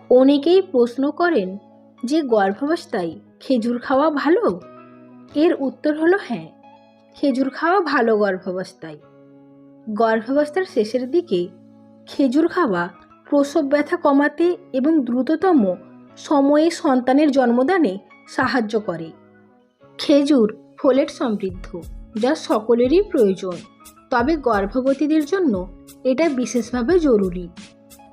অনেকেই প্রশ্ন করেন যে গর্ভাবস্থায় খেজুর খাওয়া ভালো। এর উত্তর হলো হ্যাঁ, খেজুর খাওয়া ভালো। গর্ভাবস্থার শেষের দিকে খেজুর খাওয়া প্রসব ব্যথা কমাতে এবং দ্রুততম সময়ে সন্তানের জন্মদানে সাহায্য করে। খেজুর ফোলেট সমৃদ্ধ, যা সকলেরই প্রয়োজন, তবে গর্ভবতীদের জন্য এটা বিশেষভাবে জরুরি।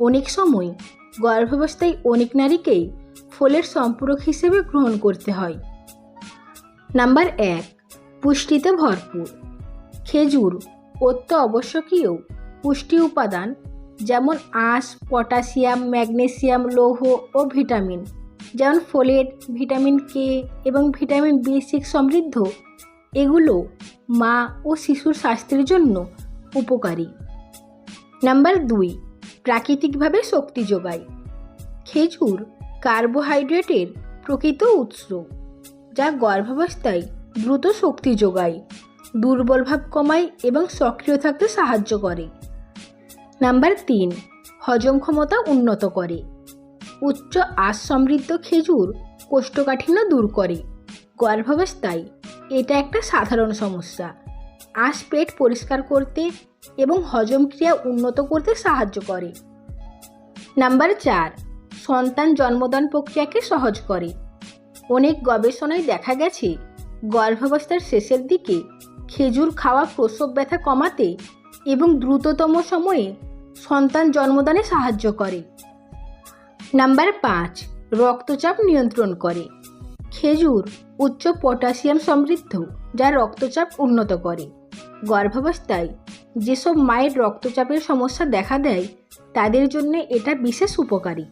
অনেক সময় গর্ভাবস্থায় অনেক নারীকেই ফোলেট সম্পূরক হিসেবে গ্রহণ করতে হয়। নাম্বার 1, পুষ্টিতে ভরপুর। খেজুর অত্যাবশ্যকীয় পুষ্টি উপাদান যেমন আঁশ, পটাশিয়াম, ম্যাগনেসিয়াম, লৌহ ও ভিটামিন যেমন ফোলেট, ভিটামিন কে এবং ভিটামিন B6 সমৃদ্ধ। এগুলো মা ও শিশুর স্বাস্থ্যের জন্য উপকারী। নাম্বার 2, প্রাকৃতিকভাবে শক্তি যোগায়। খেজুর কার্বোহাইড্রেটের প্রকৃত উৎস, যা গর্ভাবস্থায় দ্রুত শক্তি যোগায়, দুর্বল ভাব কমায় এবং সক্রিয় থাকতে সাহায্য করে। নাম্বার 3, হজম ক্ষমতা উন্নত করে। উচ্চ আঁশ সমৃদ্ধ খেজুর কোষ্ঠকাঠিন্য দূর করে। গর্ভাবস্থায় এটা একটা সাধারণ সমস্যা। আঁশ পেট পরিষ্কার করতে এবং হজম ক্রিয়া উন্নত করতে সাহায্য করে। নাম্বার 4, সন্তান জন্মদান প্রক্রিয়াকে সহজ করে। অনেক গবেষণায় দেখা গেছে গর্ভাবস্থার শেষের দিকে খেজুর খাওয়া প্রসব ব্যথা কমাতে এবং দ্রুততম সময়ে সন্তান জন্মদানে সাহায্য করে। নাম্বার 5, রক্তচাপ নিয়ন্ত্রণ করে। খেজুর উচ্চ পটাশিয়াম সমৃদ্ধ, যা রক্তচাপ উন্নত করে। গর্ভাবস্থায় যেসব মায়ের রক্তচাপের সমস্যা দেখা দেয় তাদের জন্য এটা বিশেষ উপকারী।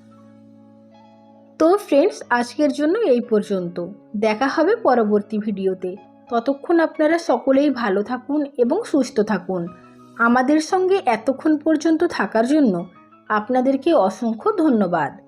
তো ফ্রেন্ডস, আজকের জন্য এই পর্যন্ত। দেখা হবে পরবর্তী ভিডিওতে। ততক্ষণ আপনারা সকলেই ভালো থাকুন এবং সুস্থ থাকুন। আমাদের সঙ্গে এতক্ষণ পর্যন্ত থাকার জন্য আপনাদেরকে অসংখ্য ধন্যবাদ।